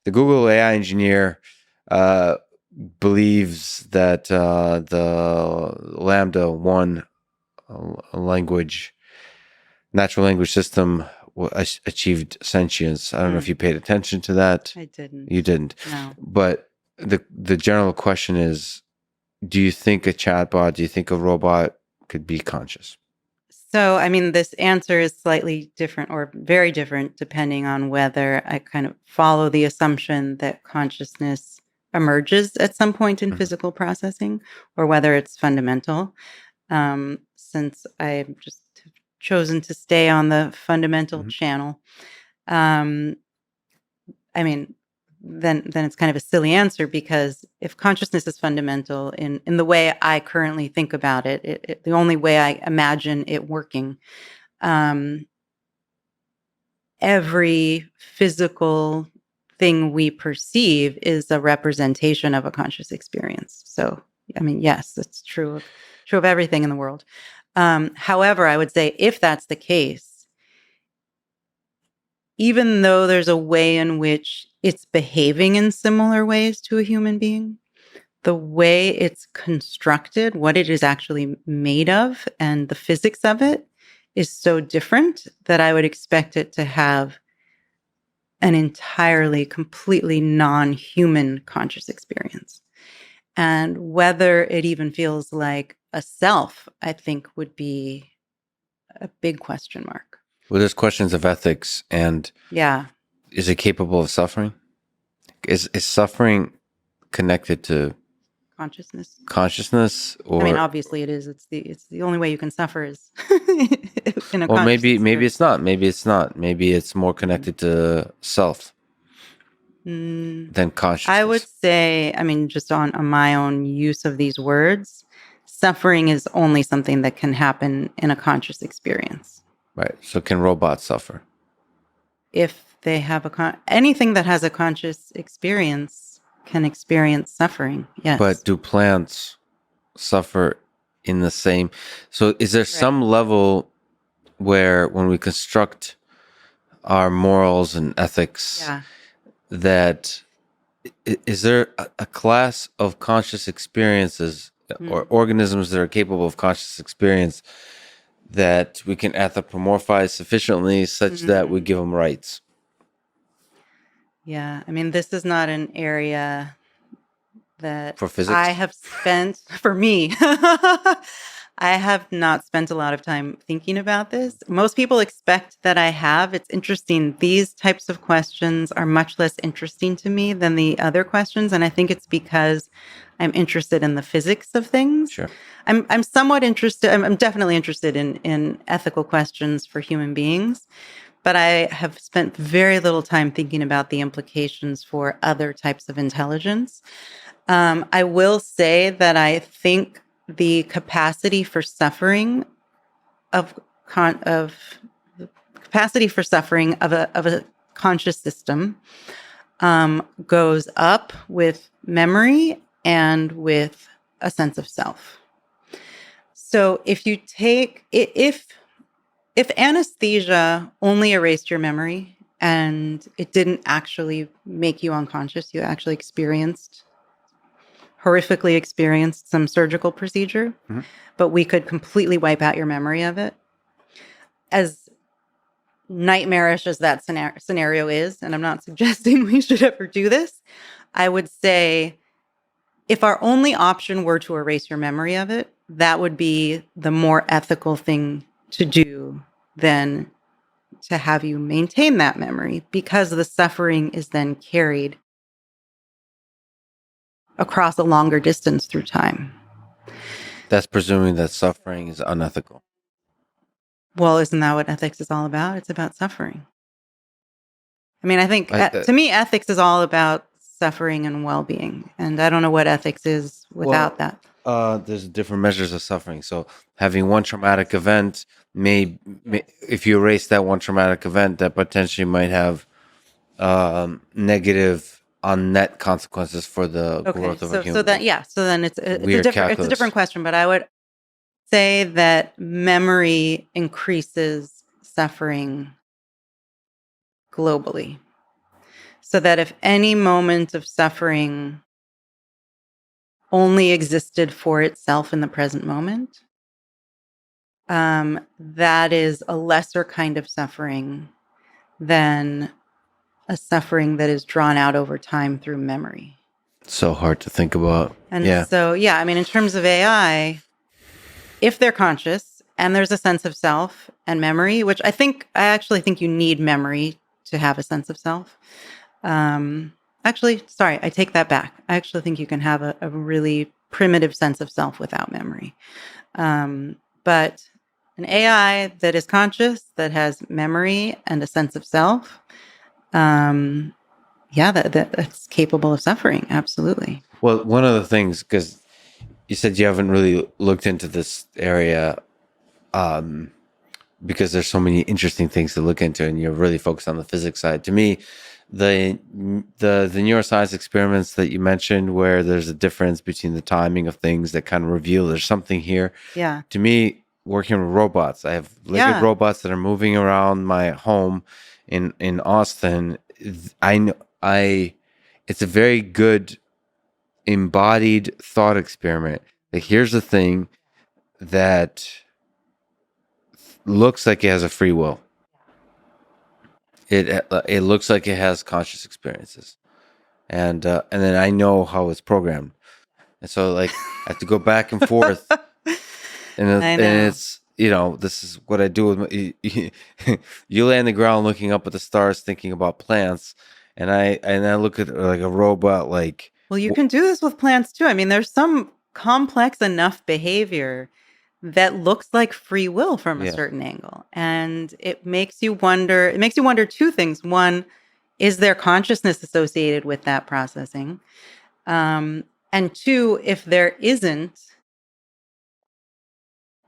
The Google AI engineer believes that the Lambda 1 language, natural language system achieved sentience. I don't know if you paid attention to that. I didn't. You didn't. No. But the general question is, do you think a chatbot, do you think a robot could be conscious? So, I mean, this answer is slightly different or very different depending on whether I kind of follow the assumption that consciousness emerges at some point in physical processing or whether it's fundamental. Since I just have chosen to stay on the fundamental channel, um, I mean, then it's kind of a silly answer because if consciousness is fundamental in the way I currently think about it, the only way I imagine it working, um, every physical thing we perceive is a representation of a conscious experience. So, I mean, yes, it's true of everything in the world. However, I would say if that's the case, even though there's a way in which it's behaving in similar ways to a human being, the way it's constructed, what it is actually made of, and the physics of it is so different that I would expect it to have an entirely, completely non-human conscious experience. And whether it even feels like a self, I think would be a big question mark. Well, there's questions of ethics and is it capable of suffering? Is suffering connected to consciousness? Or I mean, obviously it is. It's the only way you can suffer is in a well, maybe it's not. Maybe it's not. Maybe it's more connected to self than consciousness. I would say, I mean, just on my own use of these words, suffering is only something that can happen in a conscious experience. Right. So can robots suffer? If they have anything that has a conscious experience can experience suffering. Yes. But do plants suffer in the same? So is there some level where when we construct our morals and ethics, that is there a class of conscious experiences or organisms that are capable of conscious experience that we can anthropomorphize sufficiently such that we give them rights? Yeah, I mean, this is not an area that for physics I have spent for me. I have not spent a lot of time thinking about this. Most people expect that I have. It's interesting. These types of questions are much less interesting to me than the other questions. And I think it's because I'm interested in the physics of things. Sure. I'm somewhat interested. I'm definitely interested in ethical questions for human beings. But I have spent very little time thinking about the implications for other types of intelligence. I will say that I think the capacity for suffering of a conscious system goes up with memory and with a sense of self. So if you take if anesthesia only erased your memory and it didn't actually make you unconscious, you actually horrifically experienced some surgical procedure, but we could completely wipe out your memory of it. As nightmarish as that scenario is, and I'm not suggesting we should ever do this, I would say if our only option were to erase your memory of it, that would be the more ethical thing to do than to have you maintain that memory, because the suffering is then carried across a longer distance through time. That's presuming that suffering is unethical. Well, isn't that what ethics is all about? It's about suffering. I mean, I think to me, ethics is all about suffering and well-being. And I don't know what ethics is without that. There's different measures of suffering. So having one traumatic event may if you erase that one traumatic event, that potentially might have negative on net consequences for the growth of a human. So then it's a different question, but I would say that memory increases suffering globally. So that if any moment of suffering only existed for itself in the present moment, that is a lesser kind of suffering than a suffering that is drawn out over time through memory. So hard to think about. And Yeah. so, yeah, I mean, in terms of AI, if they're conscious and there's a sense of self and memory, which I actually think you need memory to have a sense of self. Actually, sorry, I take that back. I actually think you can have a really primitive sense of self without memory. But an AI that is conscious, that has memory and a sense of self, yeah, that's capable of suffering. Absolutely. Well, one of the things, because you said you haven't really looked into this area, because there's so many interesting things to look into, and you're really focused on the physics side. To me, the neuroscience experiments that you mentioned, where there's a difference between the timing of things that kind of reveal there's something here. Yeah. To me, working with robots, I have living robots that are moving around my home in Austin. I it's a very good embodied thought experiment. Like, here's the thing that looks like it has a free will. It looks like it has conscious experiences, and then I know how it's programmed, and so like I have to go back and forth, and it's this is what I do with you lay on the ground looking up at the stars, thinking about plants, and I look at like a robot like. Well, you can do this with plants too. I mean, there's some complex enough behavior that looks like free will from a certain angle. And it makes you wonder two things. One, is there consciousness associated with that processing? And two, if there isn't,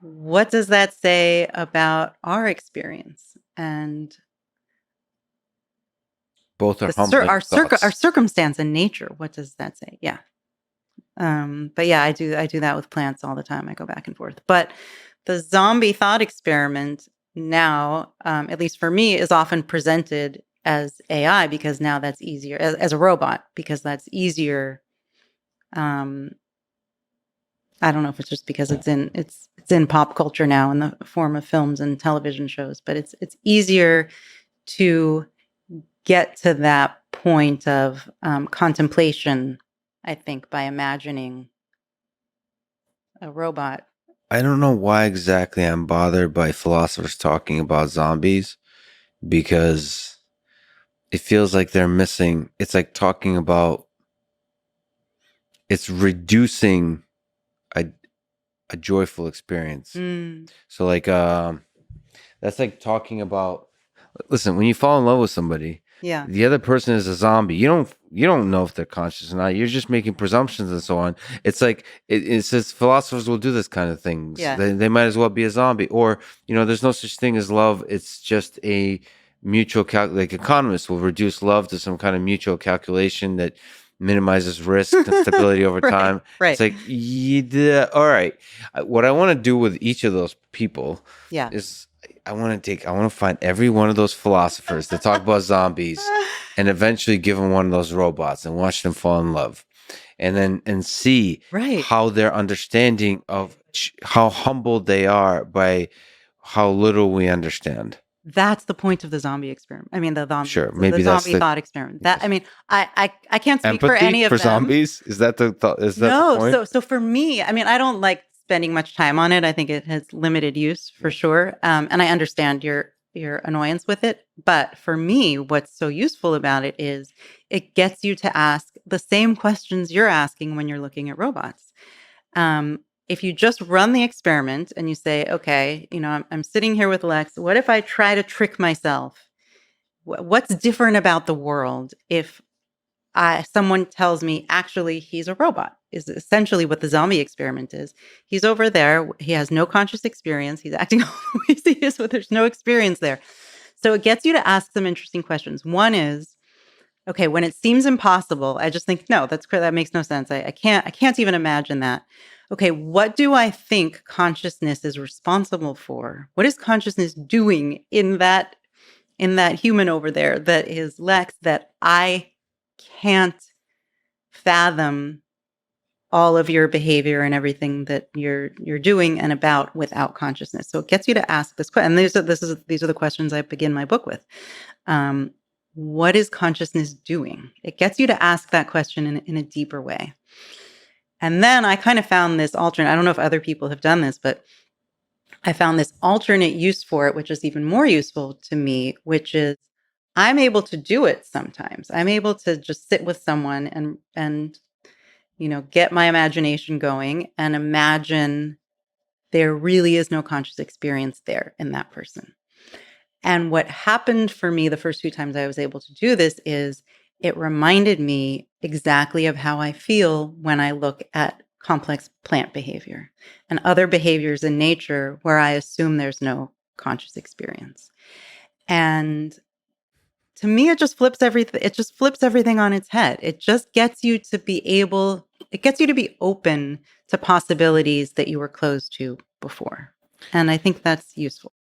what does that say about our experience? And Both are humbling our thoughts. circumstance and nature. What does that say? Yeah. But yeah, I do that with plants all the time. I go back and forth. But the zombie thought experiment now, at least for me, is often presented as AI because now that's easier as a robot because that's easier. I don't know if it's just because it's in pop culture now in the form of films and television shows, but it's easier to get to that point of contemplation, I think, by imagining a robot. I don't know why exactly I'm bothered by philosophers talking about zombies, because it feels like they're missing. It's like talking about, it's reducing a joyful experience. So like that's like talking about, listen, when you fall in love with somebody, the other person is a zombie. You don't know if they're conscious or not. You're just making presumptions and so on. It's like it says philosophers will do this kind of things. They might as well be a zombie. Or there's no such thing as love. It's just a mutual like economists will reduce love to some kind of mutual calculation that minimizes risk and stability over time. It's like, yeah, all right. What I want to do with each of those people is I want to find every one of those philosophers that talk about zombies and eventually give them one of those robots and watch them fall in love, and then see how their understanding of how humbled they are by how little we understand. That's the point of the zombie experiment. I mean, the zombie thought experiment. That, I mean, I can't speak for empathy any of for them. zombies. Is that the thought? Is that No, the point? so for me, I mean, I don't like spending much time on it. I think it has limited use for sure, and I understand your annoyance with it. But for me, what's so useful about it is it gets you to ask the same questions you're asking when you're looking at robots. If you just run the experiment and you say, okay, I'm sitting here with Lex. What if I try to trick myself? What's different about the world if someone tells me actually he's a robot? Is essentially what the zombie experiment is. He's over there. He has no conscious experience. He's acting always he is, but there's no experience there. So it gets you to ask some interesting questions. One is, okay, when it seems impossible, I just think, no, that makes no sense. I can't even imagine that. Okay, what do I think consciousness is responsible for? What is consciousness doing in that in that human over there that is Lex, that I can't fathom all of your behavior and everything that you're doing and about without consciousness. So it gets you to ask this question. And these are the questions I begin my book with. What is consciousness doing? It gets you to ask that question in a deeper way. And then I kind of found this alternate. I don't know if other people have done this, but I found this alternate use for it, which is even more useful to me, which is I'm able to do it sometimes. I'm able to just sit with someone and get my imagination going and imagine there really is no conscious experience there in that person. And what happened for me the first few times I was able to do this is it reminded me exactly of how I feel when I look at complex plant behavior and other behaviors in nature where I assume there's no conscious experience. And to me, it just flips everything. It just flips everything on its head. It just gets you to be open to possibilities that you were closed to before. And I think that's useful.